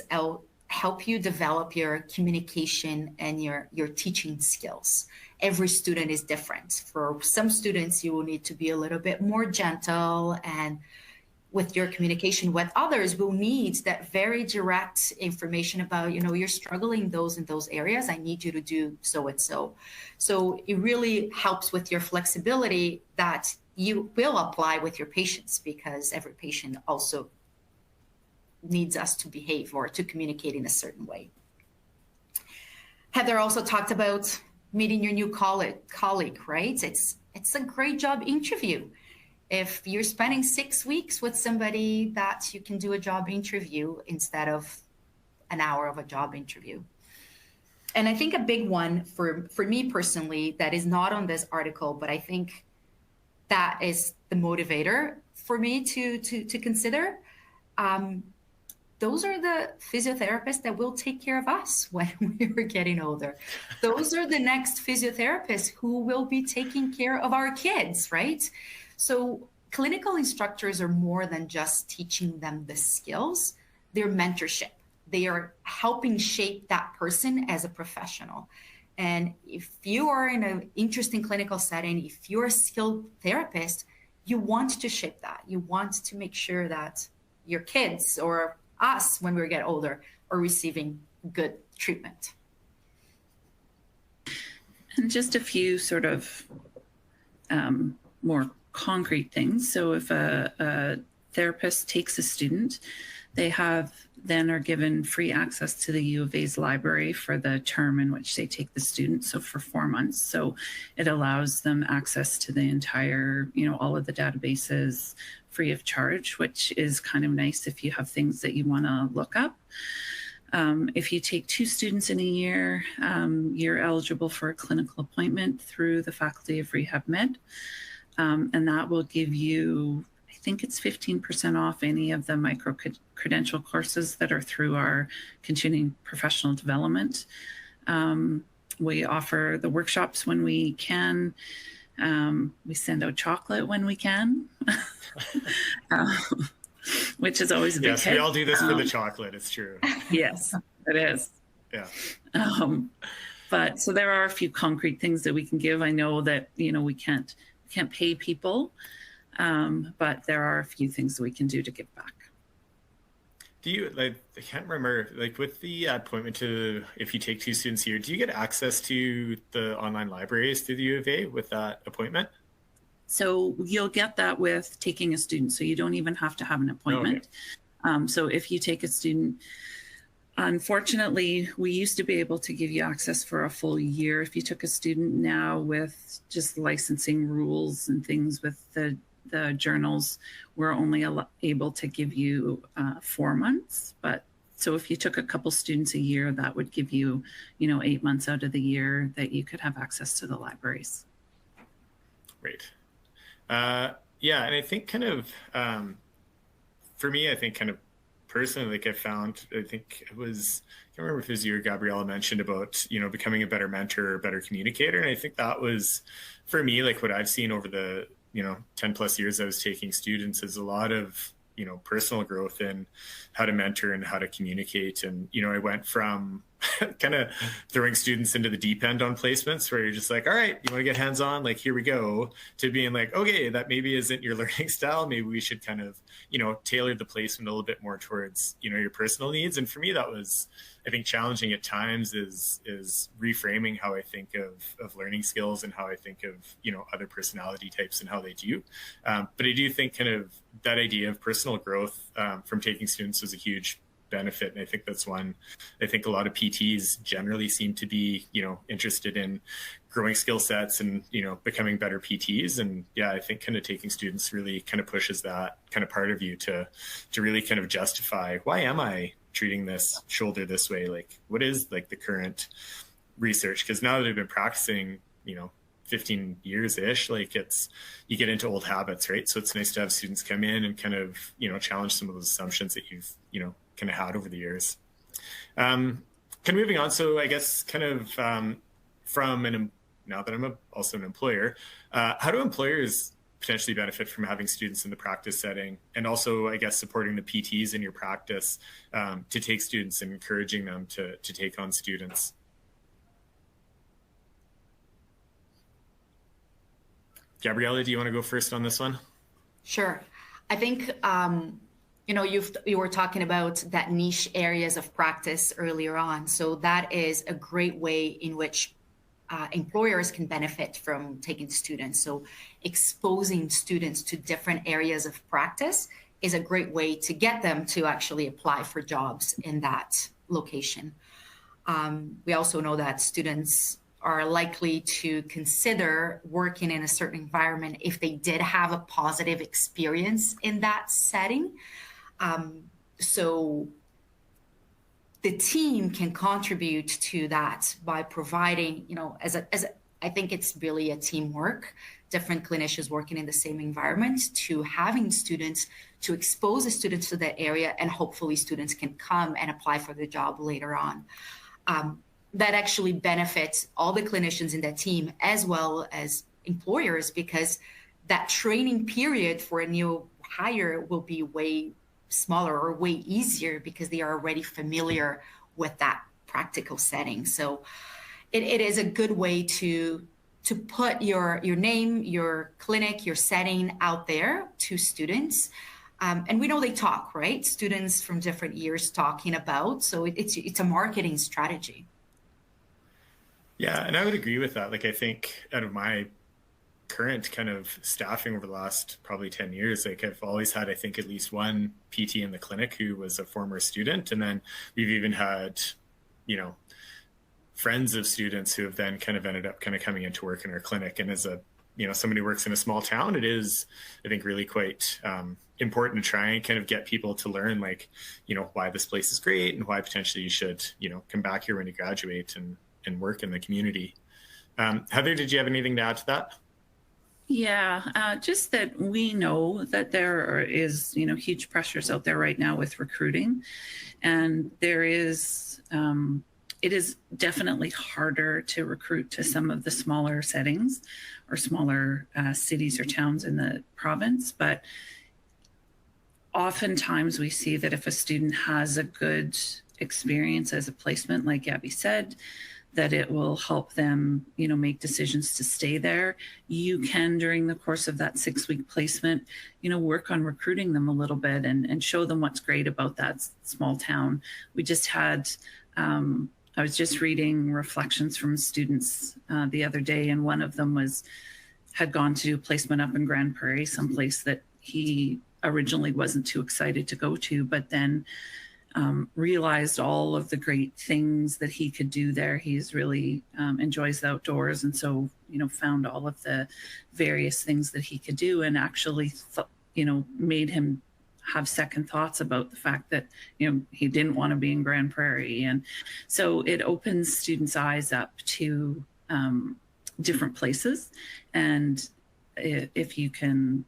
Speaker 3: help you develop your communication and your teaching skills. Every student is different. For some students, you will need to be a little bit more gentle, and with your communication with others will need that very direct information about, you're struggling in those areas. I need you to do so and so. So it really helps with your flexibility that you will apply with your patients, because every patient also needs us to behave or to communicate in a certain way. Heather also talked about meeting your new colleague, right? It's a great job interview. If you're spending 6 weeks with somebody, that you can do a job interview instead of an hour of a job interview. And I think a big one for me personally that is not on this article, but I think that is the motivator for me to consider. Those are the physiotherapists that will take care of us when we're getting older. Those are the next physiotherapists who will be taking care of our kids, right? So clinical instructors are more than just teaching them the skills. They're mentorship. They are helping shape that person as a professional. And if you are in an interesting clinical setting, if you're a skilled therapist, you want to shape that. You want to make sure that your kids or us, when we get older, are receiving good treatment.
Speaker 2: And just a few sort of more concrete things. So if a therapist takes a student, they then are given free access to the U of A's library for the term in which they take the student, so for 4 months. So it allows them access to the entire, all of the databases free of charge, which is kind of nice if you have things that you want to look up. If you take 2 students in a year, you're eligible for a clinical appointment through the Faculty of Rehab Med. And that will give you, I think it's 15% off any of the micro-credential courses that are through our continuing professional development. We offer the workshops when we can. We send out chocolate when we can, which is always a big hit.
Speaker 1: We all do this for the chocolate, it's true.
Speaker 2: Yes, it is.
Speaker 1: Yeah.
Speaker 2: But so there are a few concrete things that we can give. I know that, we can't pay people, but there are a few things that we can do to give back.
Speaker 1: Do you, I can't remember, with the appointment if you take 2 students here, do you get access to the online libraries through the U of A with that appointment?
Speaker 2: So you'll get that with taking a student. So you don't even have to have an appointment. Okay. So if you take a student, unfortunately, we used to be able to give you access for a full year if you took a student. Now with just licensing rules and things with the journals, we're only able to give you 4 months. But so if you took a couple students a year, that would give you, 8 months out of the year that you could have access to the libraries.
Speaker 1: Great. Yeah, and I think for me, I think personally, I think it was, I can't remember if it was you or Gabriela mentioned about, becoming a better mentor or better communicator. And I think that was, for me, what I've seen over the, 10 plus years I was taking students is a lot of, personal growth in how to mentor and how to communicate. And, I went from, kind of throwing students into the deep end on placements where you're just like, all right, you want to get hands on, like, here we go, to being like, okay, that maybe isn't your learning style. Maybe we should kind of, tailor the placement a little bit more towards, your personal needs. And for me, that was, I think, challenging at times is reframing how I think of learning skills and how I think of, other personality types and how they do. But I do think kind of that idea of personal growth from taking students was a huge benefit. And I think that's one, I think a lot of PTs generally seem to be, interested in growing skill sets and, becoming better PTs. And yeah, I think kind of taking students really kind of pushes that kind of part of you to really kind of justify, why am I treating this shoulder this way? Like, what is like the current research? Because now that I've been practicing, 15 years-ish, like you get into old habits, right? So it's nice to have students come in and kind of, challenge some of those assumptions that you've, kind of had over the years. Kind of moving on. So I guess kind of now that I'm also an employer, how do employers potentially benefit from having students in the practice setting, and also, I guess, supporting the PTs in your practice to take students and encouraging them to take on students? Gabriela, do you want to go first on this one?
Speaker 3: Sure. I think, you were talking about that niche areas of practice earlier on. So that is a great way in which employers can benefit from taking students. So exposing students to different areas of practice is a great way to get them to actually apply for jobs in that location. We also know that students are likely to consider working in a certain environment if they did have a positive experience in that setting. So the team can contribute to that by providing, I think it's really a teamwork, different clinicians working in the same environment, to having students, to expose the students to that area, and hopefully students can come and apply for the job later on. That actually benefits all the clinicians in that team as well as employers, because that training period for a new hire will be way smaller or way easier because they are already familiar with that practical setting. So it is a good way to put your name, your clinic, your setting out there to students. And we know they talk, right? Students from different years talking about, so it's a marketing strategy.
Speaker 1: Yeah, and I would agree with that. Like, I think out of my current kind of staffing over the last probably 10 years, like, I've always had, I think, at least one PT in the clinic who was a former student. And then we've even had, friends of students who have then kind of ended up kind of coming into work in our clinic. And as somebody who works in a small town, it is, I think, really quite important to try and kind of get people to learn, like, why this place is great and why potentially you should, come back here when you graduate and work in the community. Heather, did you have anything to add to that?
Speaker 2: Yeah, just that we know that there is, huge pressures out there right now with recruiting, and there is, it is definitely harder to recruit to some of the smaller settings or smaller cities or towns in the province. But oftentimes we see that if a student has a good experience as a placement, like Gabby said, that it will help them, make decisions to stay there. You can, during the course of that 6-week placement, work on recruiting them a little bit and show them what's great about that small town. We just had, I was just reading reflections from students the other day, and one of them had gone to do a placement up in Grand Prairie, someplace that he originally wasn't too excited to go to, but then realized all of the great things that he could do there. He's really enjoys the outdoors, and so found all of the various things that he could do, and actually made him have second thoughts about the fact that he didn't want to be in Grand Prairie. And so it opens students' eyes up to different places, and if you can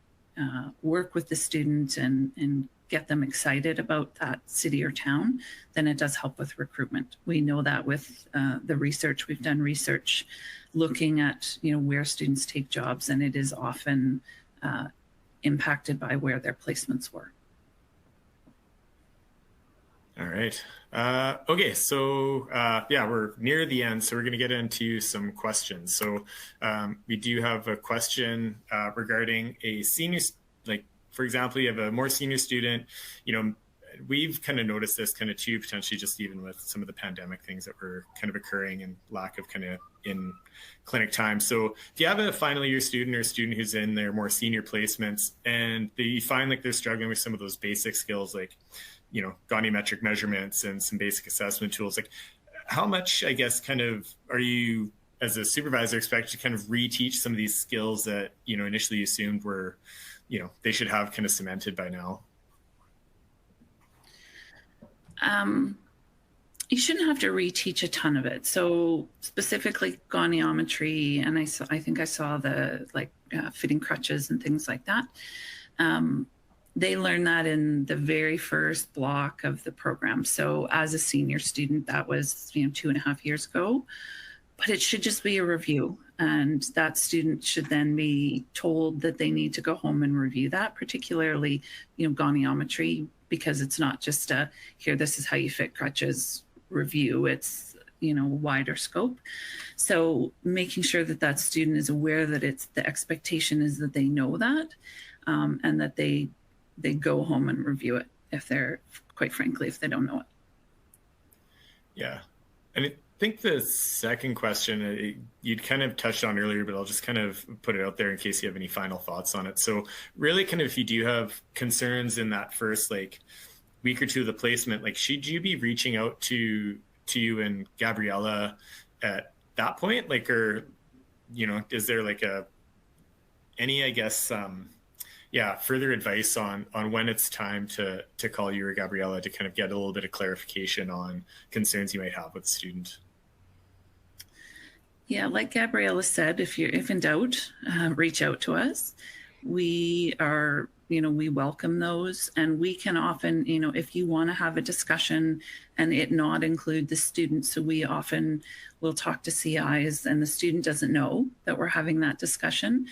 Speaker 2: work with the student and get them excited about that city or town, then it does help with recruitment. We know that with the research. We've done research looking at where students take jobs, and it is often impacted by where their placements were.
Speaker 1: All right. Okay, so yeah, we're near the end, so we're going to get into some questions. So we do have a question regarding a senior, like, for example, you have a more senior student, you know, we've kind of noticed this kind of too, potentially just even with some of the pandemic things that were kind of occurring and lack of kind of in clinic time. So if you have a final year student or a student who's in their more senior placements and you find like they're struggling with some of those basic skills, like, you know, goniometric measurements and some basic assessment tools, like how much, I guess, kind of are you as a supervisor expected to kind of reteach some of these skills that, you know, initially assumed were, you know, they should have kind of cemented by now?
Speaker 2: You shouldn't have to reteach a ton of it. So specifically goniometry, and I think I saw the fitting crutches and things like that. They learn that in the very first block of the program. So as a senior student, that was 2.5 years ago, but it should just be a review. And that student should then be told that they need to go home and review that, particularly, goniometry, because it's not just here, this is how you fit crutches review. It's, wider scope. So making sure that that student is aware that the expectation is that they know that, and that they go home and review it if they don't know it.
Speaker 1: Yeah. And I think the second question you'd kind of touched on earlier, but I'll just kind of put it out there in case you have any final thoughts on it. So really kind of, if you do have concerns in that first week or two of the placement, should you be reaching out to you and Gabriela at that point? Or, is there any, I guess, further advice on when it's time to call you or Gabriela to kind of get a little bit of clarification on concerns you might have with the student?
Speaker 2: Yeah, like Gabriela said, if in doubt, reach out to us. We are, we welcome those, and we can often, if you want to have a discussion and it not include the student, so we often will talk to CIs and the student doesn't know that we're having that discussion.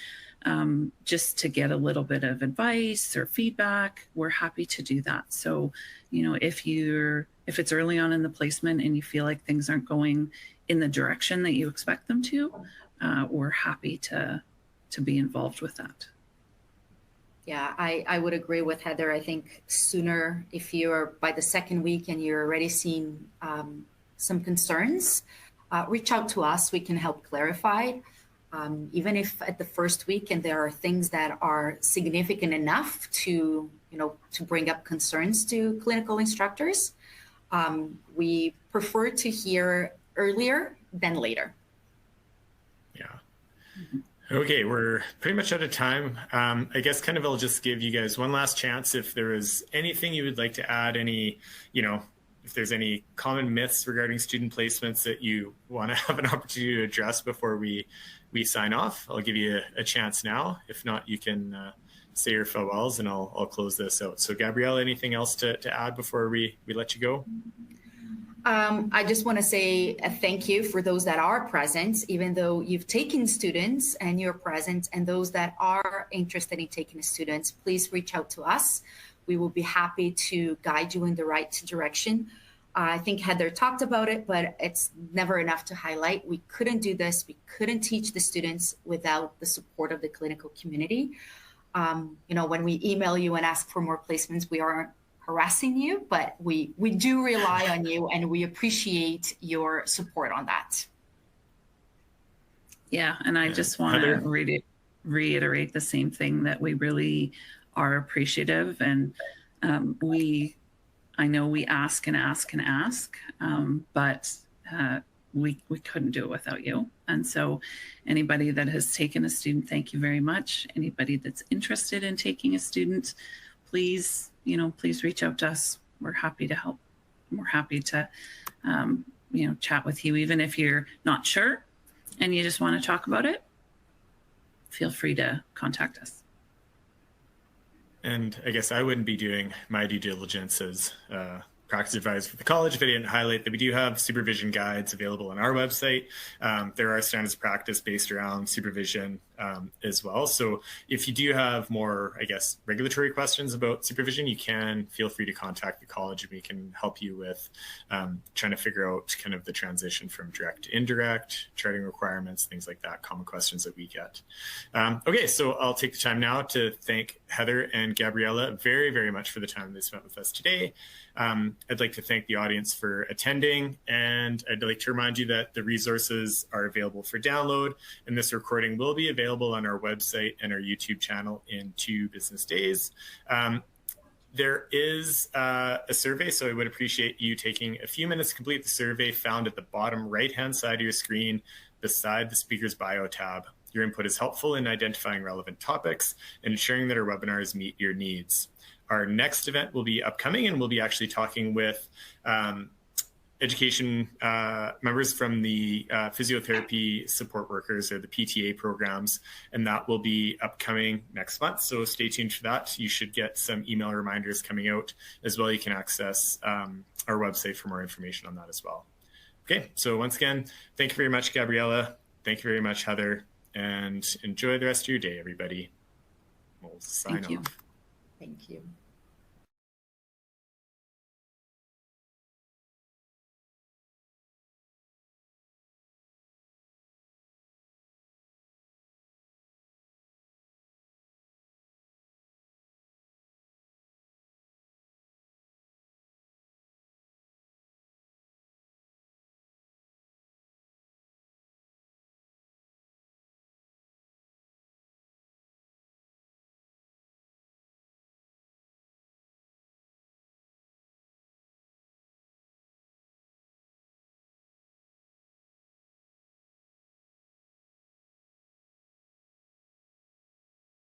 Speaker 2: Just to get a little bit of advice or feedback, we're happy to do that. So, if it's early on in the placement and you feel like things aren't going in the direction that you expect them to, we're happy to be involved with that.
Speaker 3: Yeah, I would agree with Heather. I think sooner, if you're by the second week and you're already seeing some concerns, reach out to us. We can help clarify. Even if at the first week and there are things that are significant enough to bring up concerns to clinical instructors, we prefer to hear earlier than later.
Speaker 1: Yeah. Okay, we're pretty much out of time. I guess I'll just give you guys one last chance. If there is anything you would like to add, if there's any common myths regarding student placements that you want to have an opportunity to address before we sign off, I'll give you a chance now. If not, you can say your farewells and I'll close this out. So Gabriela, anything else to add before we let you go?
Speaker 3: I just want to say a thank you for those that are present, even though you've taken students and you're present, and those that are interested in taking students, please reach out to us. We will be happy to guide you in the right direction. I think Heather talked about it, but it's never enough to highlight. We couldn't do this. We couldn't teach the students without the support of the clinical community. When we email you and ask for more placements, we aren't harassing you, but we do rely on you and we appreciate your support on that.
Speaker 2: Yeah, and I just want to reiterate the same thing, that we really are appreciative, and I know we ask and ask and ask, but we couldn't do it without you. And so anybody that has taken a student, thank you very much. Anybody that's interested in taking a student, please reach out to us. We're happy to help. We're happy to, chat with you. Even if you're not sure and you just want to talk about it, feel free to contact us.
Speaker 1: And I guess I wouldn't be doing my due diligence as practice advisor for the college if I didn't highlight that we do have supervision guides available on our website. There are standards of practice based around supervision as well. So if you do have more, I guess, regulatory questions about supervision, you can feel free to contact the college and we can help you with trying to figure out kind of the transition from direct to indirect, charting requirements, things like that, common questions that we get. Okay, so I'll take the time now to thank Heather and Gabriela very, very much for the time they spent with us today. I'd like to thank the audience for attending, and I'd like to remind you that the resources are available for download, and this recording will be available on our website and our YouTube channel in 2 business days. There is a survey, so I would appreciate you taking a few minutes to complete the survey found at the bottom right-hand side of your screen beside the speaker's bio tab. Your input is helpful in identifying relevant topics and ensuring that our webinars meet your needs. Our next event will be upcoming, and we'll be actually talking with education members from the physiotherapy support workers, or the PTA programs, and that will be upcoming next month. So stay tuned for that. You should get some email reminders coming out as well. You can access our website for more information on that as well. Okay, so once again, thank you very much, Gabriela. Thank you very much, Heather, and enjoy the rest of your day, everybody. We'll sign off.
Speaker 3: Thank you.